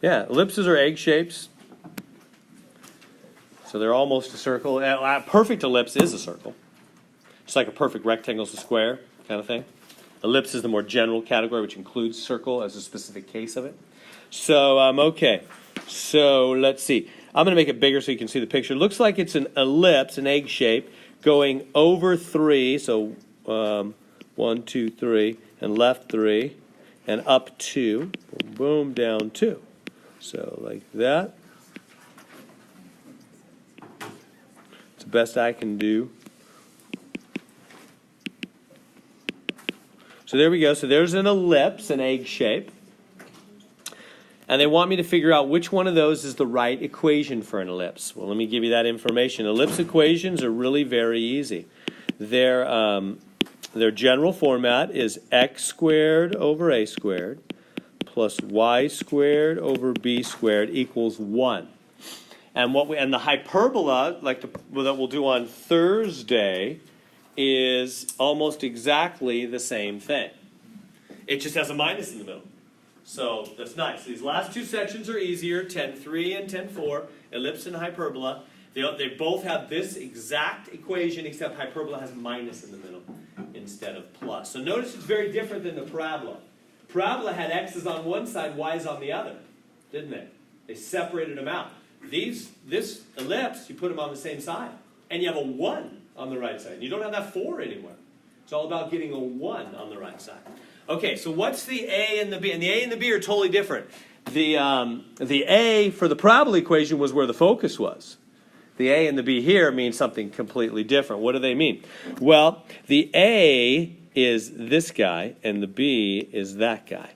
Yeah, ellipses are egg shapes. So they're almost a circle. A perfect ellipse is a circle. Just like a perfect rectangle is a square kind of thing. Ellipse is the more general category, which includes circle as a specific case of it. So, okay. So let's see. I'm going to make it bigger so you can see the picture. It looks like it's an ellipse, an egg shape, going over 3. So 1, 2, 3, and left 3, and up 2. Boom, boom, down 2. So like that. It's the best I can do. So there we go. So there's an ellipse, an egg shape. And they want me to figure out which one of those is the right equation for an ellipse. Well, let me give you that information. Ellipse equations are really very easy. Their general format is x squared over a squared plus y squared over b squared equals 1. And the hyperbola, like that we'll do on Thursday, is almost exactly the same thing. It just has a minus in the middle. So that's nice. These last two sections are easier, 10.3 and 10.4, ellipse and hyperbola. They both have this exact equation, except hyperbola has minus in the middle instead of plus. So notice it's very different than the parabola. Parabola had x's on one side, y's on the other, didn't they? They separated them out. This ellipse, you put them on the same side, and you have a 1 on the right side. You don't have that 4 anymore. It's all about getting a 1 on the right side. Okay, so what's the A and the B? And the A and the B are totally different. The A for the parabola equation was where the focus was. The A and the B here mean something completely different. What do they mean? Well, the A is this guy, and the B is that guy.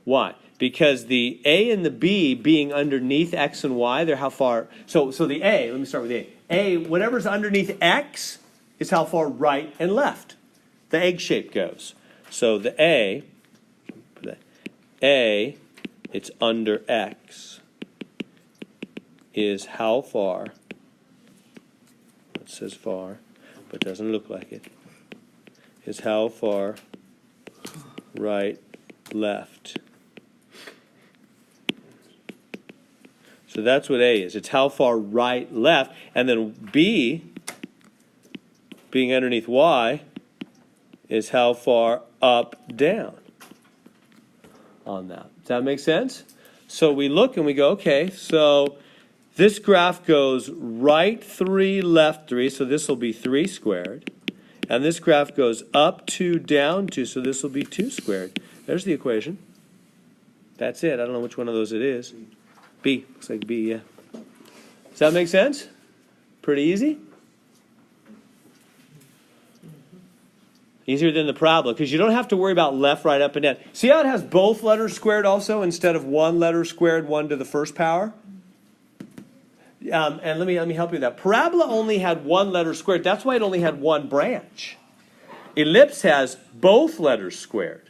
Why? Because the A and the B being underneath X and Y, they're how far... So the A, let me start with the A. A, whatever's underneath X is how far right and left the egg shape goes. So the A, it's under X, is how far, it says far, but doesn't look like it, is how far right, left. So that's what A is. It's how far right, left. And then B, being underneath Y, is how far up, down on that. Does that make sense? So we look and we go, okay, so this graph goes right 3, left 3, so this will be 3 squared. And this graph goes up 2, down 2, so this will be 2 squared. There's the equation. That's it. I don't know which one of those it is. B. Looks like B, yeah. Does that make sense? Pretty easy? Easier than the parabola, because you don't have to worry about left, right, up, and down. See how it has both letters squared also, instead of one letter squared, 1 to the first power? And let me help you with that. Parabola only had 1 letter squared. That's why it only had 1 branch. Ellipse has both letters squared.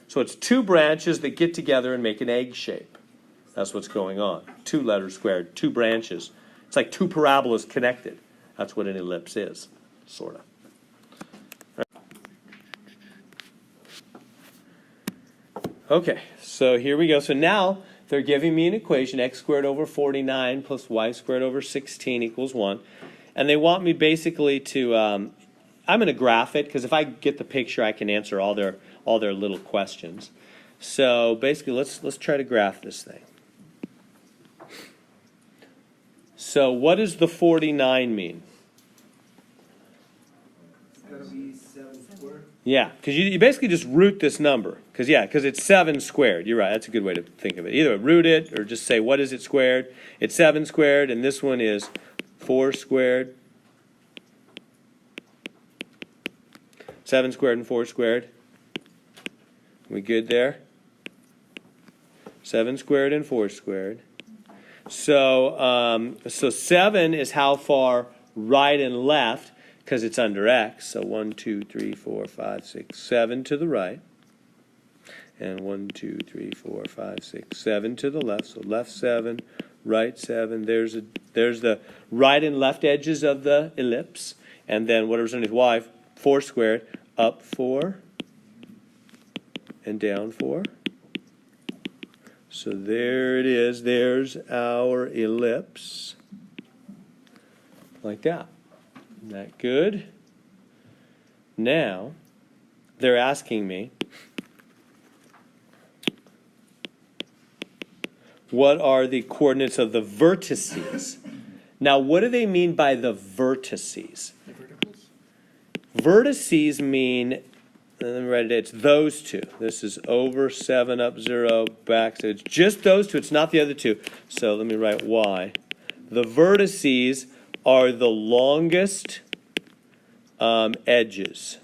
So it's 2 branches that get together and make an egg shape. That's what's going on. 2 letters squared, 2 branches. It's like 2 parabolas connected. That's what an ellipse is, sort of. Okay, so here we go. So now they're giving me an equation, x squared over 49 plus y squared over 16 equals 1. And they want me basically to, I'm going to graph it, because if I get the picture, I can answer all their little questions. So basically, let's try to graph this thing. So what does the 49 mean? It's got to be 7 squared. Yeah, because you basically just root this number. Because it's 7 squared. You're right, that's a good way to think of it. Either root it or just say, what is it squared? It's 7 squared, and this one is 4 squared. 7 squared and 4 squared. We good there? 7 squared and 4 squared. So 7 is how far right and left, because it's under X. So 1, 2, 3, 4, 5, 6, 7 to the right. And 1, 2, 3, 4, 5, 6, 7 to the left. So left 7, right 7. There's the right and left edges of the ellipse. And then whatever's underneath Y, 4 squared, up 4 and down 4. So there it is. There's our ellipse. Like that. Isn't that good? Now, they're asking me, what are the coordinates of the vertices? Now, what do they mean by the vertices? The verticals? Vertices mean, let me write it, it's those two. This is over 7, up 0, back. So it's just those two. It's not the other two. So let me write Y. The vertices are the longest edges.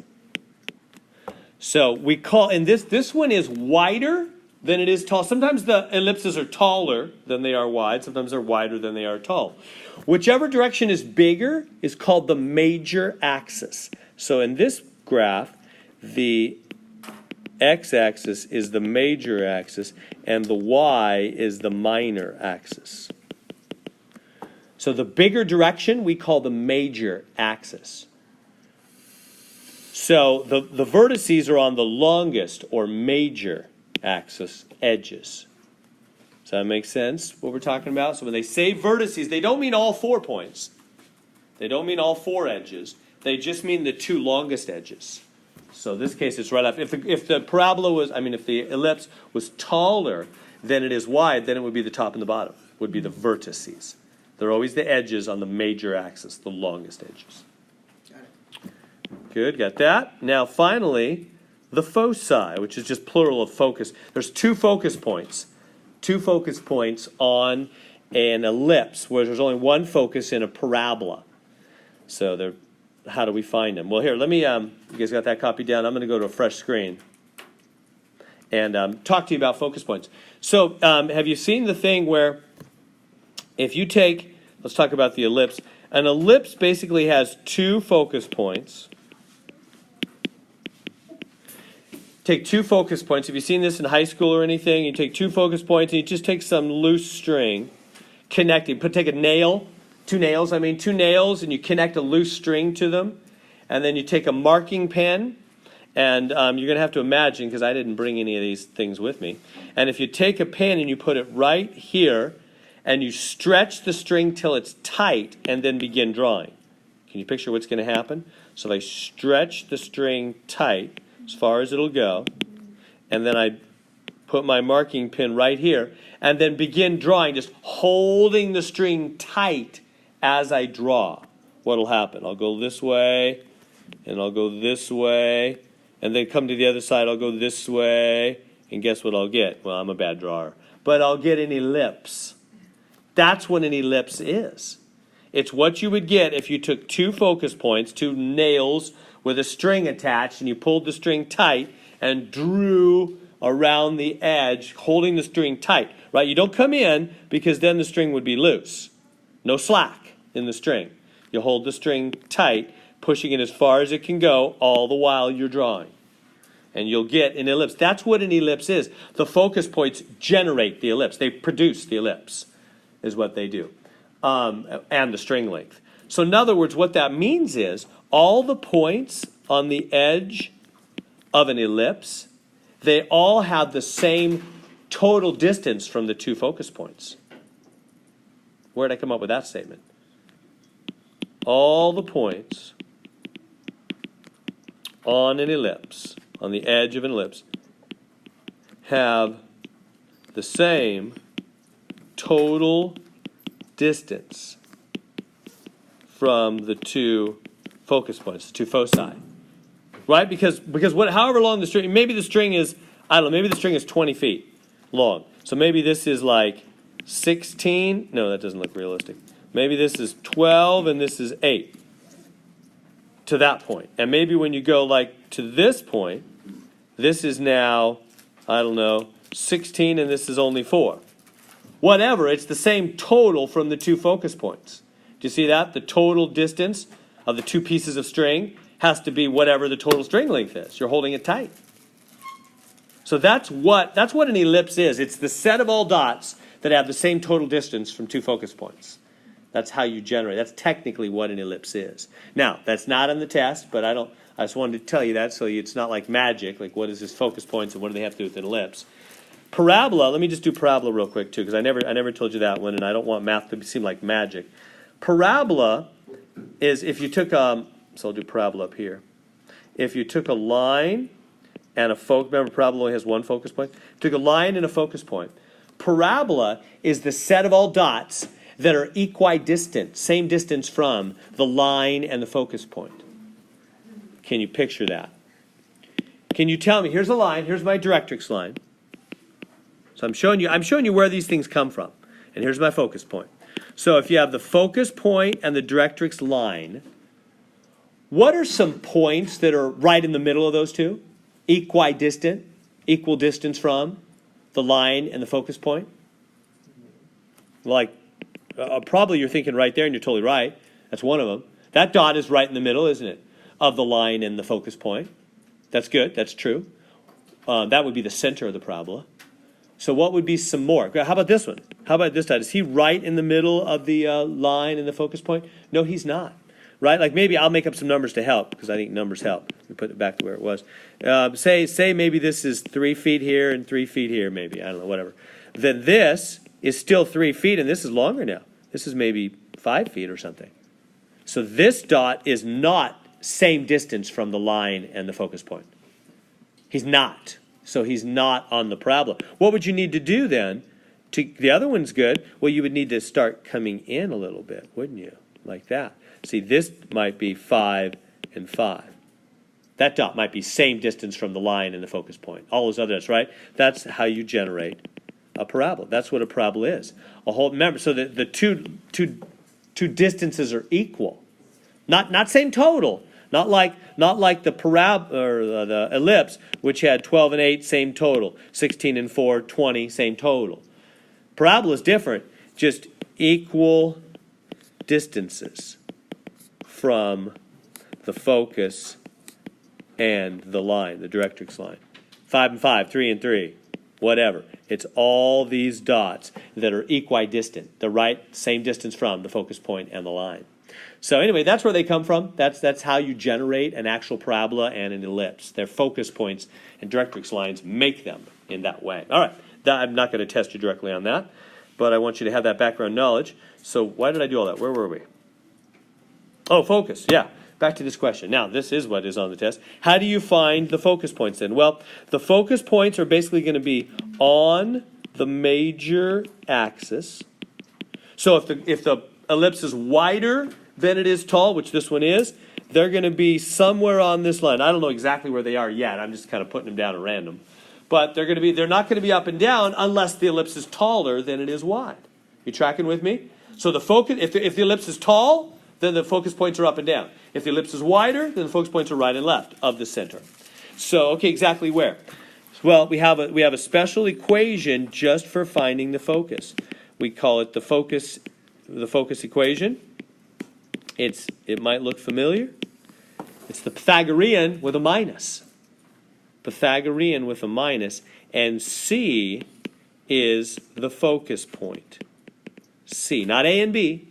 So we call, and this one is wider than it is tall. Sometimes the ellipses are taller than they are wide. Sometimes they're wider than they are tall. Whichever direction is bigger is called the major axis. So in this graph, the x-axis is the major axis, and the y is the minor axis. So the bigger direction we call the major axis. So the vertices are on the longest or major axis edges. Does that make sense, what we're talking about? So when they say vertices, they don't mean all 4 points. They don't mean all 4 edges. They just mean the 2 longest edges. So in this case, it's right after. If the parabola was, if the ellipse was taller than it is wide, then it would be the top and the bottom, would be the vertices. They're always the edges on the major axis, the longest edges. Got it. Good, got that. Now finally, the foci, which is just plural of focus. There's 2 focus points. 2 focus points on an ellipse, where there's only 1 focus in a parabola. So how do we find them? Well, here, let me, you guys got that copy down? I'm going to go to a fresh screen and talk to you about focus points. So have you seen the thing where if you take, let's talk about the ellipse. An ellipse basically has 2 focus points. Take 2 focus points. Have you seen this in high school or anything? You take 2 focus points and you just take some loose string, connect it. Take a nail, 2 nails, and you connect a loose string to them. And then you take a marking pen, and you're going to have to imagine, because I didn't bring any of these things with me. And if you take a pen and you put it right here, and you stretch the string till it's tight, and then begin drawing. Can you picture what's going to happen? So I stretch the string tight as far as it'll go, and then I put my marking pin right here, and then begin drawing, just holding the string tight as I draw. What'll happen? I'll go this way, and I'll go this way, and then come to the other side, I'll go this way, and guess what I'll get? Well, I'm a bad drawer. But I'll get an ellipse. That's what an ellipse is. It's what you would get if you took 2 focus points, 2 nails with a string attached, and you pulled the string tight and drew around the edge, holding the string tight, right? You don't come in, because then the string would be loose. No slack in the string. You hold the string tight, pushing it as far as it can go, all the while you're drawing. And you'll get an ellipse. That's what an ellipse is. The focus points generate the ellipse. They produce the ellipse, is what they do. And the string length. So in other words, what that means is all the points on the edge of an ellipse, they all have the same total distance from the 2 focus points. Where did I come up with that statement? All the points on an ellipse, on the edge of an ellipse, have the same total distance from the 2 focus points, the 2 foci. Right? Because however long the string, maybe the string is, I don't know, maybe the string is 20 feet long. So maybe this is like 16. No, that doesn't look realistic. Maybe this is 12 and this is 8 to that point. And maybe when you go like to this point, this is now, I don't know, 16 and this is only 4. Whatever, it's the same total from the 2 focus points. Do you see that? The total distance of the 2 pieces of string has to be whatever the total string length is. You're holding it tight. So that's what an ellipse is. It's the set of all dots that have the same total distance from 2 focus points. That's how you generate. That's technically what an ellipse is. Now, that's not on the test, but I just wanted to tell you that so it's not like magic, like what is this focus points and what do they have to do with an ellipse. Parabola, let me just do parabola real quick too, because I never told you that one, and I don't want math to seem like magic. Parabola is if you took, so I'll do parabola up here. If you took a line and a focus, remember parabola only has one focus point? Took a line and a focus point. Parabola is the set of all dots that are equidistant, same distance from the line and the focus point. Can you picture that? Can you tell me, here's a line, here's my directrix line. So I'm showing you where these things come from. And here's my focus point. So if you have the focus point and the directrix line, what are some points that are right in the middle of those two? Equidistant, equal distance from the line and the focus point? Like, probably you're thinking right there, and you're totally right. That's one of them. That dot is right in the middle, isn't it, of the line and the focus point. That's good. That's true. That would be the center of the parabola. So what would be some more? How about this one? How about this dot? Is he right in the middle of the line and the focus point? No, he's not. Right? Like maybe I'll make up some numbers to help, because I think numbers help. We put it back to where it was. Say maybe this is 3 feet here and 3 feet here, maybe. I don't know, whatever. Then this is still 3 feet, and this is longer now. This is maybe 5 feet or something. So this dot is not same distance from the line and the focus point. He's not. So he's not on the parabola. What would you need to do then? The other one's good. Well, you would need to start coming in a little bit, wouldn't you? Like that. See, this might be 5 and 5. That dot might be same distance from the line and the focus point. All those others, right? That's how you generate a parabola. That's what a parabola is. Remember, so the two distances are equal. Not same total. Not like the parabola or the ellipse, which had 12 and 8, same total. 16 and 4, 20, same total. Parabola is different. Just equal distances from the focus and the line, the directrix line. 5 and 5, 3 and 3, whatever. It's all these dots that are equidistant, the right same distance from the focus point and the line. So anyway, that's where they come from. That's how you generate an actual parabola and an ellipse. Their focus points and directrix lines make them in that way. All right, I'm not going to test you directly on that, but I want you to have that background knowledge. So why did I do all that? Where were we? Oh, focus, yeah. Back to this question. Now, this is what is on the test. How do you find the focus points then? Well, the focus points are basically going to be on the major axis. So if the ellipse is wider than it is tall, which this one is, they're going to be somewhere on this line. I don't know exactly where they are yet. I'm just kind of putting them down at random. But they're not going to be up and down unless the ellipse is taller than it is wide. You tracking with me? So the focus, if the ellipse is tall, then the focus points are up and down. If the ellipse is wider, then the focus points are right and left of the center. So, okay, exactly where? Well, we have a special equation just for finding the focus. We call it the focus equation. It might look familiar. It's the Pythagorean with a minus. Pythagorean with a minus, and C is the focus point. C, not A and B,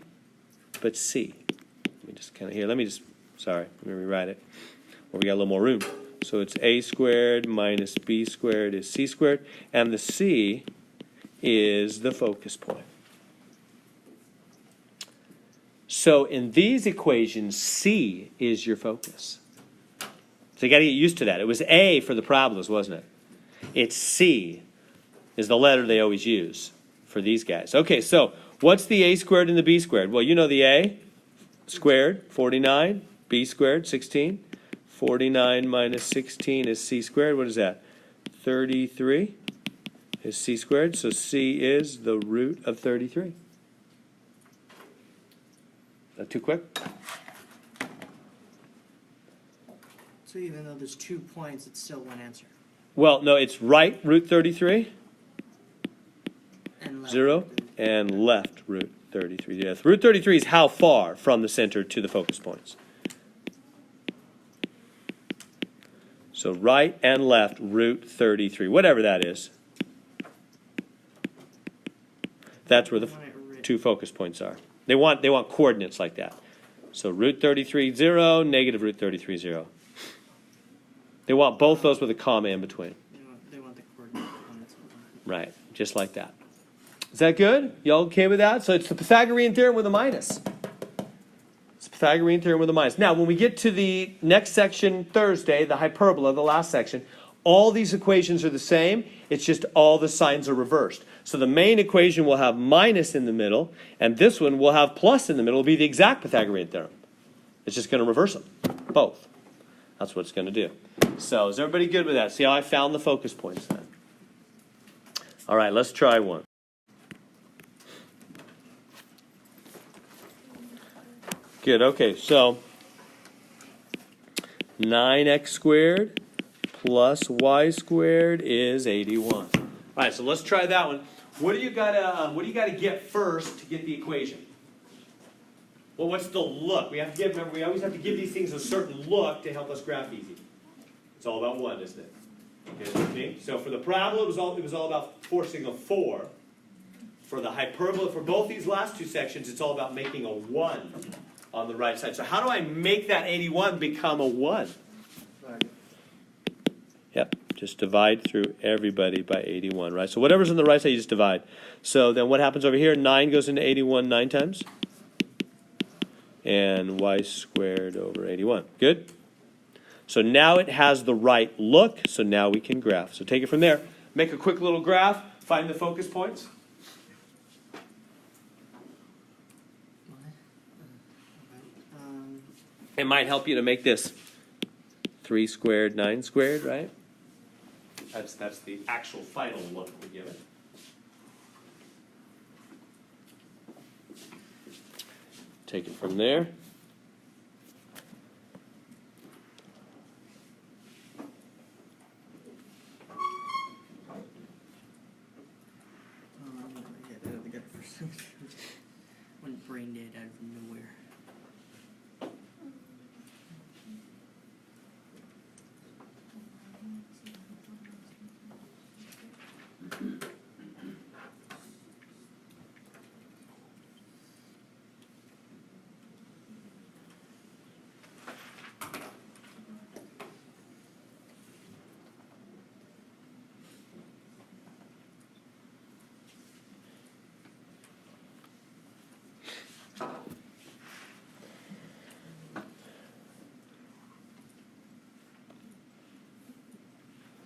but C. Let me just kind of here. Let me rewrite it. Where we got a little more room. So it's A squared minus B squared is C squared, and the C is the focus point. So in these equations, C is your focus. So you got to get used to that. It was A for the parabolas, wasn't it? It's C is the letter they always use for these guys. Okay, so what's the A squared and the B squared? Well, you know the A squared, 49, B squared, 16. 49 minus 16 is C squared. What is that? 33 is C squared. So C is the root of 33. Is that too quick? So even though there's 2 points, it's still one answer. Well, no, it's right root 33, And left 0, and left root 33. Yes, root 33 is how far from the center to the focus points. So right and left root 33, whatever that is. That's where the two focus points are. They want coordinates like that. So root 33, 0, negative root 33, 0. They want both those with a comma in between. They want the coordinate components. Right, just like that. Is that good? Y'all okay with that? So it's the Pythagorean theorem with a minus. It's the Pythagorean theorem with a minus. Now, when we get to the next section Thursday, the hyperbola, the last section, all these equations are the same. It's just all the signs are reversed. So the main equation will have minus in the middle, and this one will have plus in the middle. It'll be the exact Pythagorean theorem. It's just going to reverse them, both. That's what it's going to do. So is everybody good with that? See how I found the focus points then? All right, let's try one. Good, okay, so 9x squared plus y squared is 81. All right, so let's try that one. What do you gotta get first to get the equation? Well, what's the look? Remember, we always have to give these things a certain look to help us graph easy. It's all about 1, isn't it? Okay, so for the parabola, it was all about forcing a 4. For the hyperbola, for both these last two sections, it's all about making a 1 on the right side. So how do I make that 81 become a 1? Yep, just divide through everybody by 81, right? So whatever's on the right side, you just divide. So then what happens over here? 9 goes into 81 9 times. And y squared over 81. Good? So now it has the right look, so now we can graph. So take it from there. Make a quick little graph. Find the focus points. It might help you to make this 3 squared, 9 squared, right? That's the actual final look we give it. Take it from there. Went brain dead out of nowhere.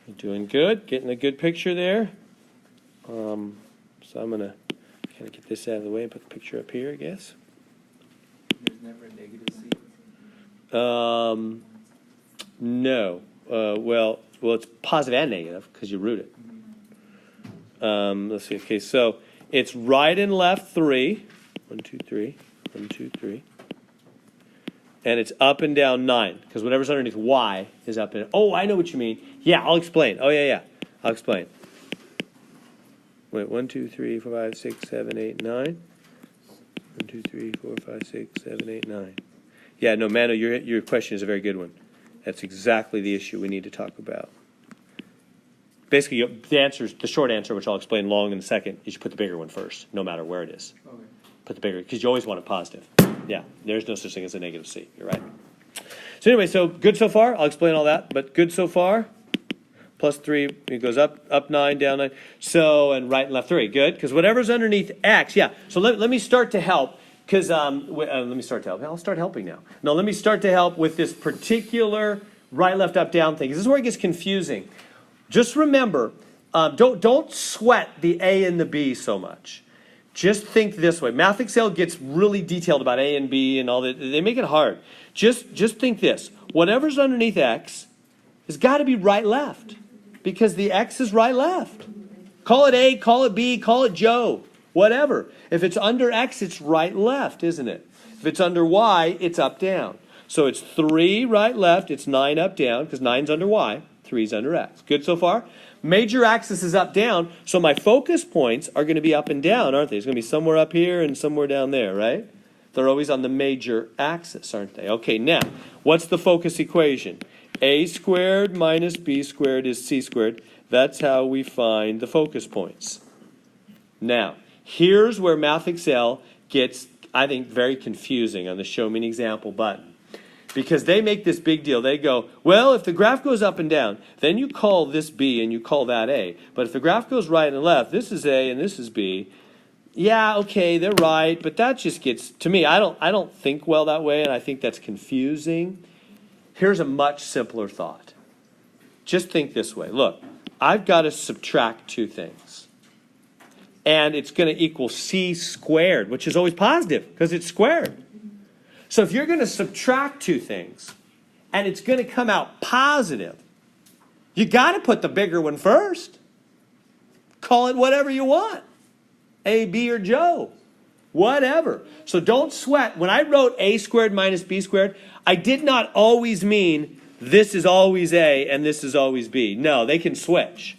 You're doing good, getting a good picture there. So I'm going to kind of get this out of the way and put the picture up here, I guess. There's never a negative C. No. Well, it's positive and negative because you root it. Let's see. Okay, so it's right and left 3. 1, 2, 3. 1, 2, 3. And it's up and down 9 because whatever's underneath y is up and. Oh, I know what you mean. Yeah, I'll explain. Oh, yeah. I'll explain. Wait, 1, 2, 3, 4, 5, 6, 7, 8, 9. 1, 2, 3, 4, 5, 6, 7, 8, 9. Yeah, no, Mano, your question is a very good one. That's exactly the issue we need to talk about. Basically, the short answer, which I'll explain long in a second, is you put the bigger one first, no matter where it is. Okay. Put the bigger, because you always want a positive. Yeah, there's no such thing as a negative C. You're right. So anyway, so good so far. I'll explain all that, but good so far. Plus 3, it goes up 9, down 9. So, and right and left 3. Good, because whatever's underneath X, yeah. So let me start to help, because, let me start to help. I'll start helping now. No, let me start to help with this particular right, left, up, down thing. This is where it gets confusing. Just remember, don't sweat the A and the B so much. Just think this way. Math Excel gets really detailed about A and B and all that. They make it hard. Just think this. Whatever's underneath X has got to be right, left. Because the X is right, left. Call it A, call it B, call it Joe. Whatever. If it's under X, it's right, left, isn't it? If it's under Y, it's up, down. So it's 3 right, left. It's 9 up, down, because 9's under Y. 3's under X. Good so far? Major axis is up, down, so my focus points are going to be up and down, aren't they? It's going to be somewhere up here and somewhere down there, right? They're always on the major axis, aren't they? Okay, now, what's the focus equation? A squared minus B squared is C squared. That's how we find the focus points. Now, here's where Math Excel gets, I think, very confusing on the Show Me an Example button. Because they make this big deal. They go, well, if the graph goes up and down, then you call this B and you call that A. But if the graph goes right and left, this is A and this is B. Yeah, okay, they're right, but that just gets, to me, I don't think well that way, and I think that's confusing. Here's a much simpler thought. Just think this way. Look, I've got to subtract two things. And it's going to equal C squared, which is always positive because it's squared. So if you're going to subtract two things and it's going to come out positive, you got to put the bigger one first. Call it whatever you want. A, B, or Joe. Whatever. So don't sweat. When I wrote A squared minus B squared, I did not always mean this is always A and this is always B. No, they can switch.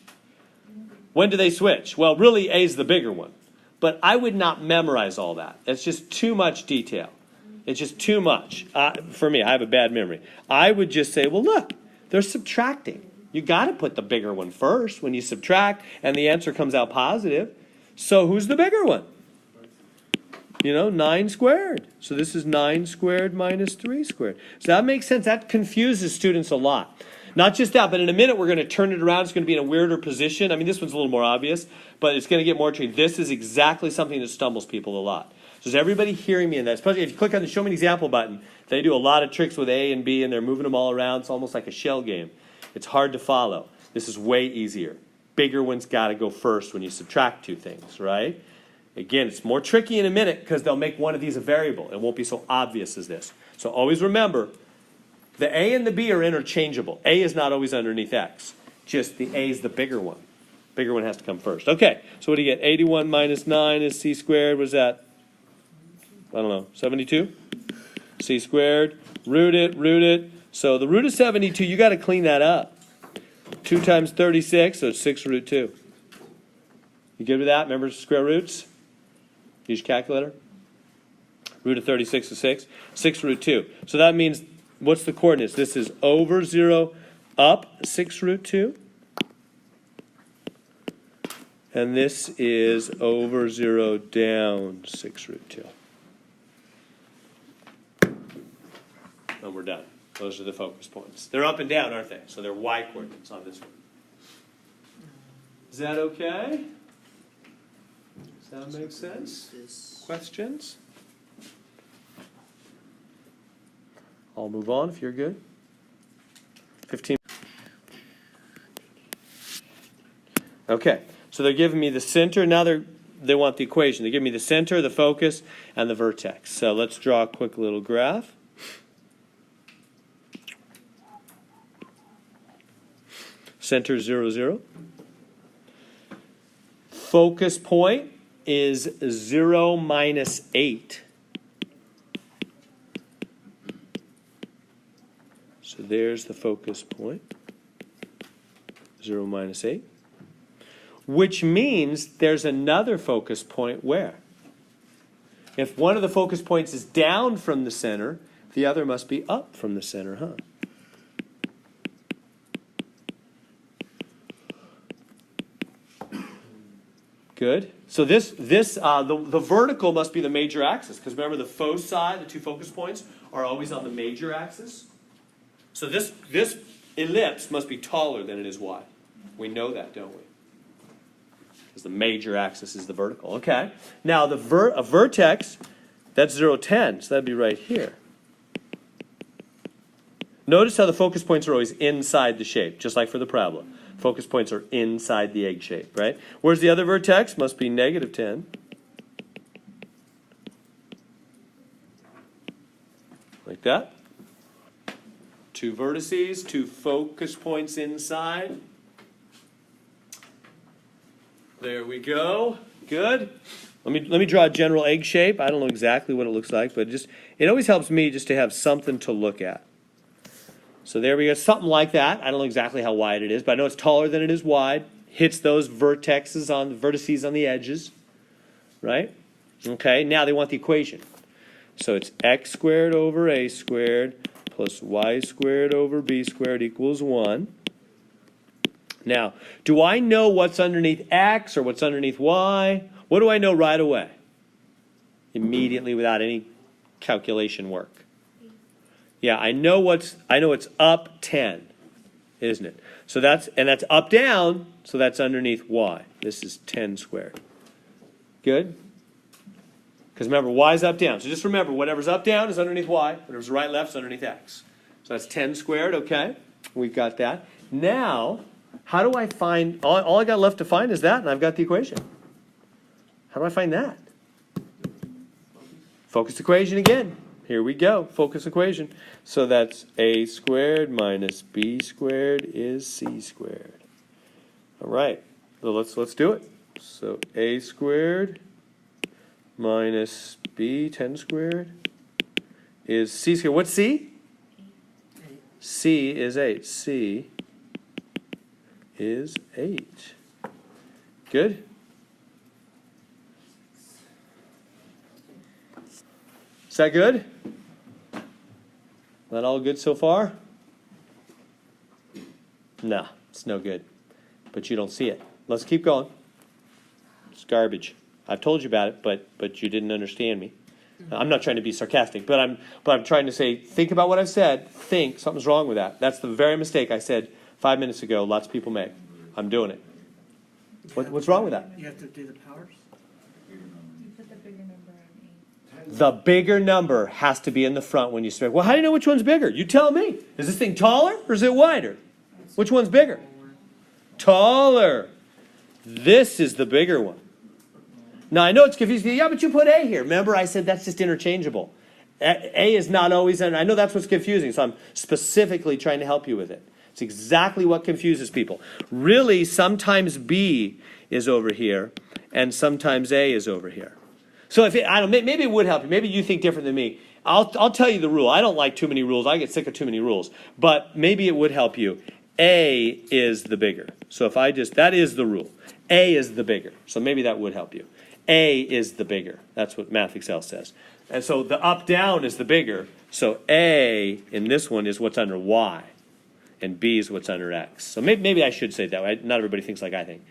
When do they switch? Well, really, A is the bigger one. But I would not memorize all that. It's just too much detail. It's just too much. For me, I have a bad memory. I would just say, well, look, they're subtracting. You got to put the bigger one first when you subtract, and the answer comes out positive. So who's the bigger one? 9 squared. So this is 9 squared minus 3 squared. So that makes sense. That confuses students a lot. Not just that, but in a minute we're going to turn it around. It's going to be in a weirder position. I mean, this one's a little more obvious, but it's going to get more tricky. This is exactly something that stumbles people a lot. So is everybody hearing me in that? Especially if you click on the Show Me an Example button, they do a lot of tricks with A and B, and they're moving them all around. It's almost like a shell game. It's hard to follow. This is way easier. Bigger ones got to go first when you subtract two things, right? Again, it's more tricky in a minute because they'll make one of these a variable. It won't be so obvious as this. So always remember, the A and the B are interchangeable. A is not always underneath X. Just the A is the bigger one. Bigger one has to come first. Okay, so what do you get? 81 minus 9 is C squared. What is that? I don't know, 72? C squared. Root it. So the root of 72, you got to clean that up. 2 times 36, so it's 6 root 2. You good with that? Remember square roots? Use your calculator. Root of 36 is 6. 6 root 2. So that means, what's the coordinates? This is over 0, up 6 root 2. And this is over 0, down 6 root 2. And we're done. Those are the focus points. They're up and down, aren't they? So they're y coordinates on this one. Is that okay? Does that make sense? Questions? I'll move on if you're good. 15. Okay, so they're giving me the center. Now they want the equation. They give me the center, the focus, and the vertex. So let's draw a quick little graph. Center 0, 0. Focus point is 0 minus 8. So there's the focus point. 0 minus 8. Which means there's another focus point where? If one of the focus points is down from the center, the other must be up from the center, huh? Good. So the vertical must be the major axis, because remember the foci, the two focus points, are always on the major axis. So this ellipse must be taller than it is wide. We know that, don't we? Because the major axis is the vertical. Okay. Now a vertex, that's 0, 10, so that'd be right here. Notice how the focus points are always inside the shape, just like for the parabola. Focus points are inside the egg shape, right? Where's the other vertex? Must be negative 10. Like that. 2 vertices, 2 focus points inside. There we go. Good. Let me draw a general egg shape. I don't know exactly what it looks like, but it always helps me just to have something to look at. So there we go, something like that. I don't know exactly how wide it is, but I know it's taller than it is wide. Hits those vertices on the edges, right? Okay, now they want the equation. So it's x squared over a squared plus y squared over b squared equals 1. Now, do I know what's underneath x or what's underneath y? What do I know right away? Immediately without any calculation work. Yeah, I know it's up 10, isn't it? So that's up down, so that's underneath y. This is 10 squared. Good? Because remember, y is up down. So just remember, whatever's up down is underneath y. Whatever's right left is underneath x. So that's 10 squared, okay? We've got that. Now, how do I find, all I got left to find is that, and I've got the equation. How do I find that? Focus equation again. Here we go, focus equation. So that's a squared minus b squared is c squared. All right, so let's do it. So a squared minus b 10 squared is c squared. What's c? 8. C is 8. C is 8. Good? Is that good? That all good so far? No, it's no good. But you don't see it. Let's keep going. It's garbage. I've told you about it, but you didn't understand me. I'm not trying to be sarcastic, but I'm trying to say, think about what I've said. Think something's wrong with that. That's the very mistake I said 5 minutes ago. Lots of people make. I'm doing it. What's wrong with that? You have to do the powers? You put the bigger number on 8. The bigger number has to be in the front when you start. Well, how do you know which one's bigger? You tell me. Is this thing taller or is it wider? Which one's bigger? Taller. This is the bigger one. Now, I know it's confusing. Yeah, but you put A here. Remember, I said that's just interchangeable. A is not always, and I know that's what's confusing, so I'm specifically trying to help you with it. It's exactly what confuses people. Really, sometimes B is over here, and sometimes A is over here. So if I don't, maybe it would help you. Maybe you think different than me. I'll tell you the rule. I don't like too many rules. I get sick of too many rules. But maybe it would help you. A is the bigger. So if I just, that is the rule. A is the bigger. So maybe that would help you. A is the bigger. That's what Math Excel says. And so the up-down is the bigger. So A in this one is what's under Y. And B is what's under X. So maybe I should say it that way. Not everybody thinks like I think.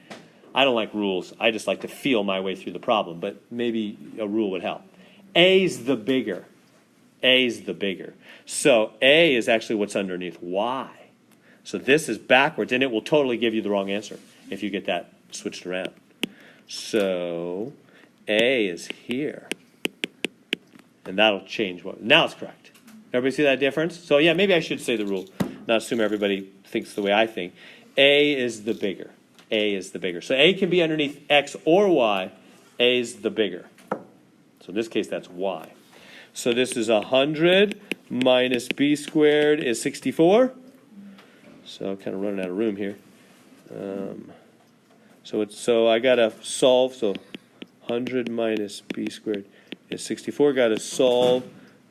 I don't like rules. I just like to feel my way through the problem. But maybe a rule would help. A's the bigger. A's the bigger. So A is actually what's underneath Y. So this is backwards, and it will totally give you the wrong answer if you get that switched around. So A is here. And that'll change what. Now it's correct. Everybody see that difference? So yeah, maybe I should say the rule. Not assume everybody thinks the way I think. A is the bigger. A is the bigger. So A can be underneath X or Y. A is the bigger. So in this case, that's Y. So this is 100 minus B squared is 64. So I'm kind of running out of room here. So I got to solve. So 100 minus B squared is 64. Got to solve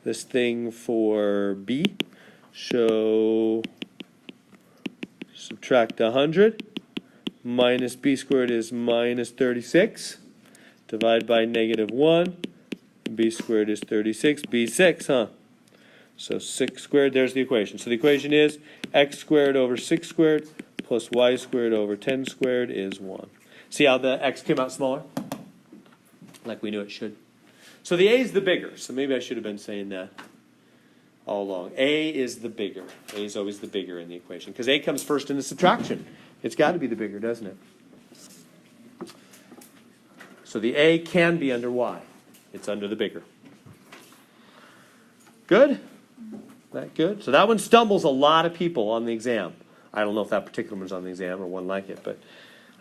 this thing for B. So subtract 100. Minus B squared is minus 36. Divide by negative 1. B squared is 36. B 6, huh? So 6 squared, there's the equation. So the equation is x squared over 6 squared plus y squared over 10 squared is 1. See how the x came out smaller? Like we knew it should. So the A is the bigger. So maybe I should have been saying that all along. A is the bigger. A is always the bigger in the equation. Because A comes first in the subtraction. It's got to be the bigger, doesn't it? So the A can be under Y. It's under the bigger. Good? That good? So that one stumbles a lot of people on the exam. I don't know if that particular one's on the exam or one like it, but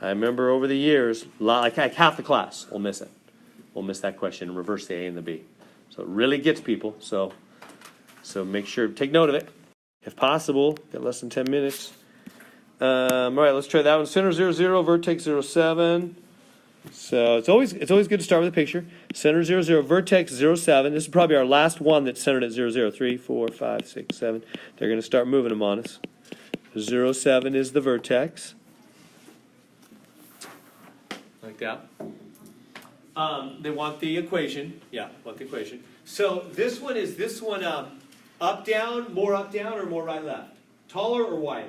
I remember over the years, like half the class will miss it. We'll miss that question and reverse the A and the B. So it really gets people. So make sure, take note of it. If possible, get less than 10 minutes. All right, let's try that one. Center 0, 0, vertex 0, 7. So it's always good to start with a picture. Center 0, 0, vertex 0, 7. This is probably our last one that's centered at 0, 0. 3, 4, 5, 6, 7. They're going to start moving them on us. 0, 7 is the vertex. Like that. They want the equation. Yeah, want the equation. So this one up, down, or more right, left? Taller or wider?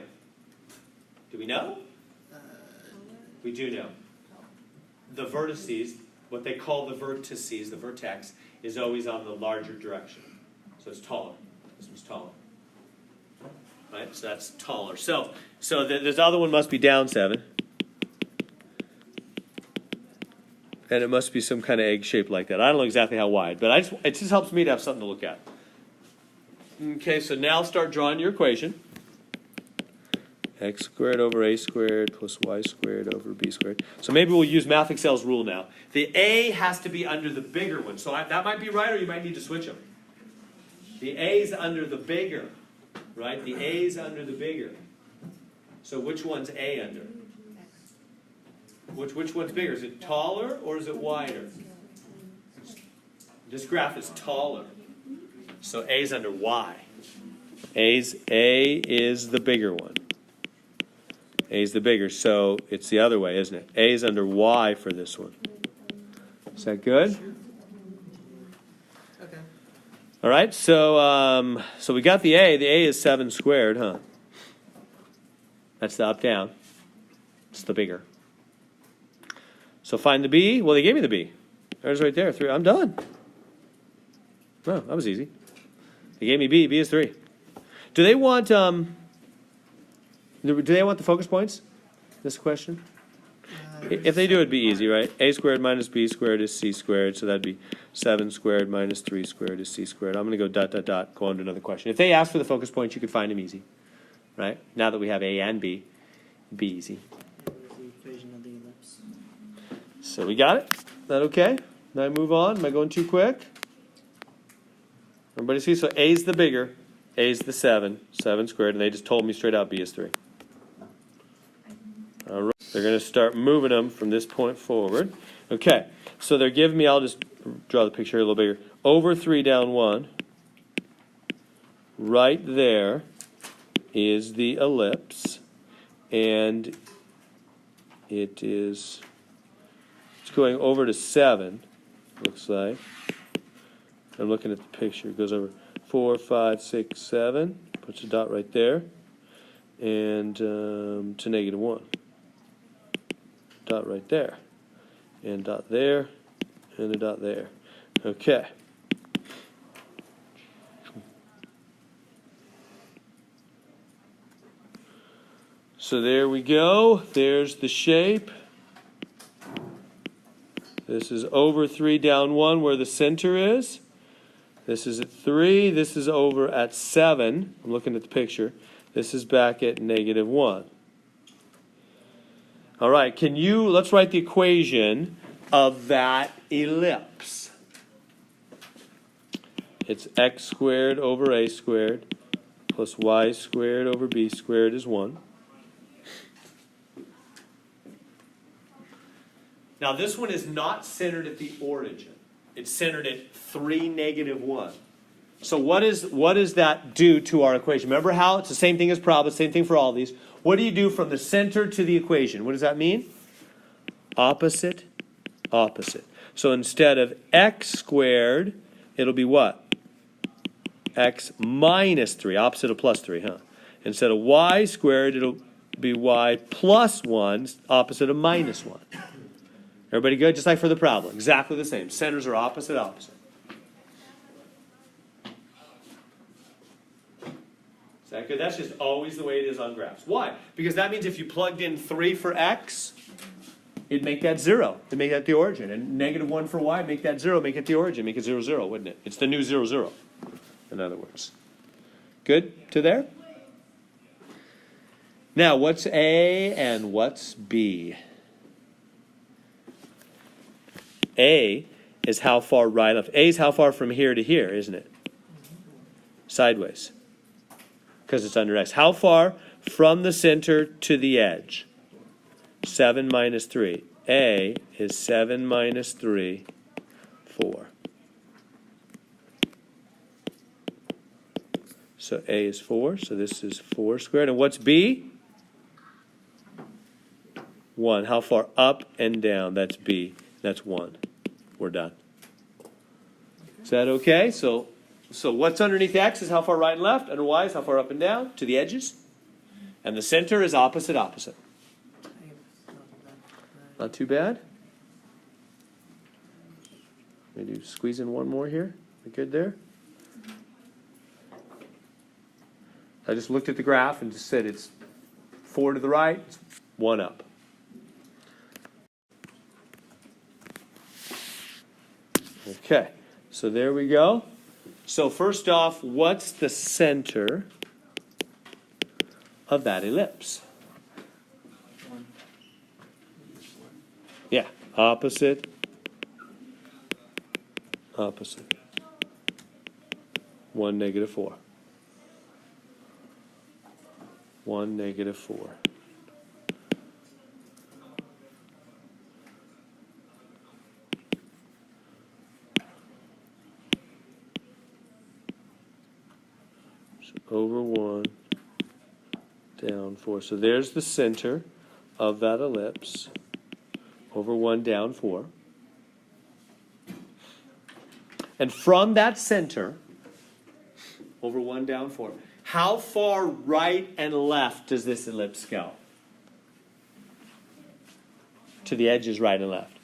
Do we know? We do know. The vertices, what they call the vertices, the vertex, is always on the larger direction. So it's taller. This one's taller. right? So that's taller. So this other one must be down 7. And it must be some kind of egg shape like that. I don't know exactly how wide, but it just helps me to have something to look at. Okay, so now start drawing your equation. X squared over a squared plus y squared over b squared. So maybe we'll use Math Excel's rule now. The a has to be under the bigger one. So that might be right, or you might need to switch them. The a is under the bigger, right? The a is under the bigger. So which one's a under? Which one's bigger? Is it taller or is it wider? This graph is taller. So a is under y. A is the bigger one. A is the bigger, so it's the other way, isn't it? A is under y for this one. Is that good? Okay. All right, so we got the A. The A is 7 squared, huh? That's the up-down. It's the bigger. So find the B. Well, they gave me the B. There's right there. 3. I'm done. Oh, that was easy. They gave me B. B is 3. Do they want the focus points? This question? If they do, it'd be easy, right? A squared minus B squared is C squared, so that'd be 7 squared minus 3 squared is C squared. I'm going to go dot, dot, dot, go on to another question. If they ask for the focus points, you could find them easy, right? Now that we have A and B, it'd be easy. The equation of the ellipse. So we got it? Is that okay? Now I move on? Am I going too quick? Everybody see? So A's the bigger. A's the 7 squared, and they just told me straight out B is 3. All right. They're going to start moving them from this point forward. Okay, so they're giving me, I'll just draw the picture here a little bigger. Over 3 down 1. Right there is the ellipse, and it's going over to 7, looks like. I'm looking at the picture. It goes over 4, 5, 6, 7. Puts a dot right there. And to -1. Dot right there. And dot there. And a dot there. Okay. So there we go. There's the shape. This is over 3 down 1 where the center is. This is at 3. This is over at 7. I'm looking at the picture. This is back at -1. All right, let's write the equation of that ellipse. It's x squared over a squared plus y squared over b squared is 1. Now this one is not centered at the origin. It's centered at 3, -1. So what does that do to our equation? Remember how it's the same thing as probability, same thing for all these. What do you do from the center to the equation? What does that mean? Opposite, opposite. So instead of x squared, it'll be what? X minus 3, opposite of plus 3, huh? Instead of y squared, it'll be y plus 1, opposite of minus 1. Everybody good? Just like for the problem. Exactly the same. Centers are opposite, opposite. Is that good? That's just always the way it is on graphs. Why? Because that means if you plugged in 3 for x, it'd make that 0. It'd make that the origin. And -1 for y, make that 0, make it the origin. Make it 0, 0, wouldn't it? It's the new 0, 0, in other words. Good to there? Now, what's A and what's B? A is how far right left. A is how far from here to here, isn't it? Sideways. Because it's under x. How far from the center to the edge? 7 minus 3. A is 7 minus 3, 4. So A is 4. So this is 4 squared. And what's B? 1. How far up and down? That's B. That's 1. We're done. Is that okay? So what's underneath x is how far right and left. Under y is how far up and down to the edges. And the center is opposite, opposite. Not too bad. Maybe squeeze in one more here. We good there? I just looked at the graph and just said it's 4 to the right, it's 1 up. Okay, so there we go. So first off, what's the center of that ellipse? One. Yeah, opposite. 1, -4. 1, -4. So over 1, down 4. So there's the center of that ellipse. Over 1, down 4. And from that center, over 1, down 4, how far right and left does this ellipse go? To the edges right and left.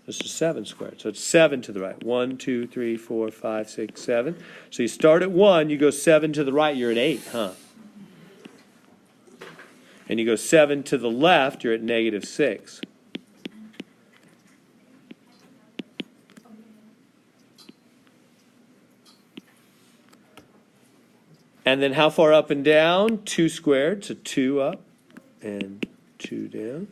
This is 7 squared. So it's 7 to the right. 1, 2, 3, 4, 5, 6, 7. So you start at 1, you go 7 to the right, you're at 8, huh? And you go 7 to the left, you're at -6. And then how far up and down? 2 squared, so 2 up and 2 down.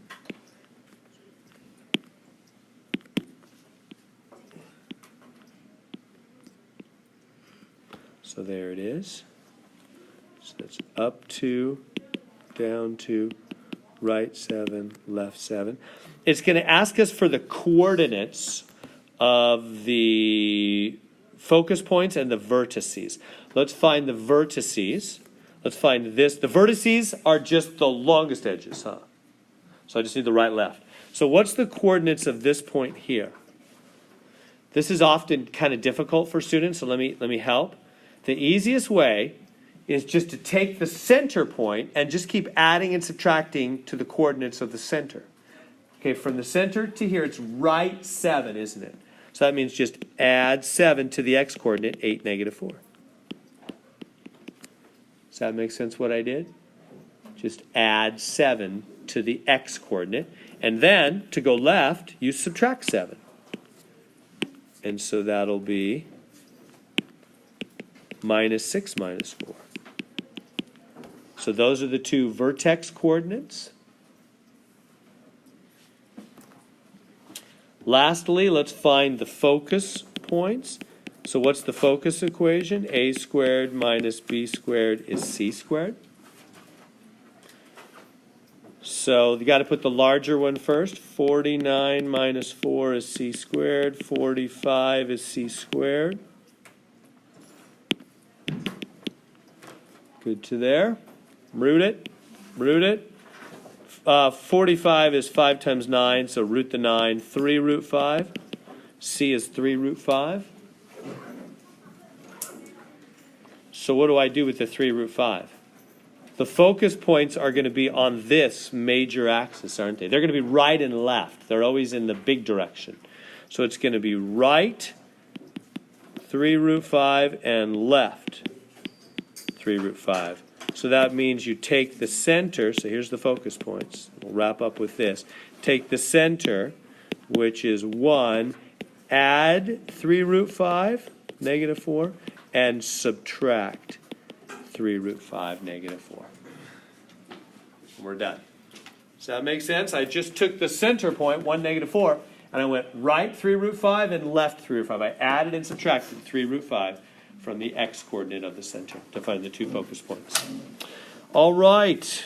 So there it is. So that's up 2, down 2, right 7, left 7. It's going to ask us for the coordinates of the focus points and the vertices. Let's find the vertices. Let's find this. The vertices are just the longest edges, huh? So I just need the right, left. So what's the coordinates of this point here? This is often kind of difficult for students, so let me help. The easiest way is just to take the center point and just keep adding and subtracting to the coordinates of the center. Okay, from the center to here, it's right 7, isn't it? So that means just add 7 to the x-coordinate, 8, -4. Does that make sense what I did? Just add 7 to the x-coordinate. And then, to go left, you subtract 7. And so that'll be -6 -4. So those are the two vertex coordinates. Lastly, let's find the focus points. So what's the focus equation? A squared minus b squared is c squared. So you got to put the larger one first. 49 minus 4 is c squared. 45 is c squared. Good to there. Root it. 45 is 5 times 9, so root the 9. 3 root 5. C is 3 root 5. So what do I do with the 3 root 5? The focus points are going to be on this major axis, aren't they? They're going to be right and left. They're always in the big direction. So it's going to be right, 3 root 5, and left, 3 root 5. So that means you take the center, so here's the focus points. We'll wrap up with this. Take the center, which is 1, add 3 root 5, -4, and subtract 3 root 5, -4. And we're done. Does that make sense? I just took the center point, 1, -4, and I went right 3 root 5 and left 3 root 5. I added and subtracted 3 root 5 from the x-coordinate of the center to find the two focus points. All right.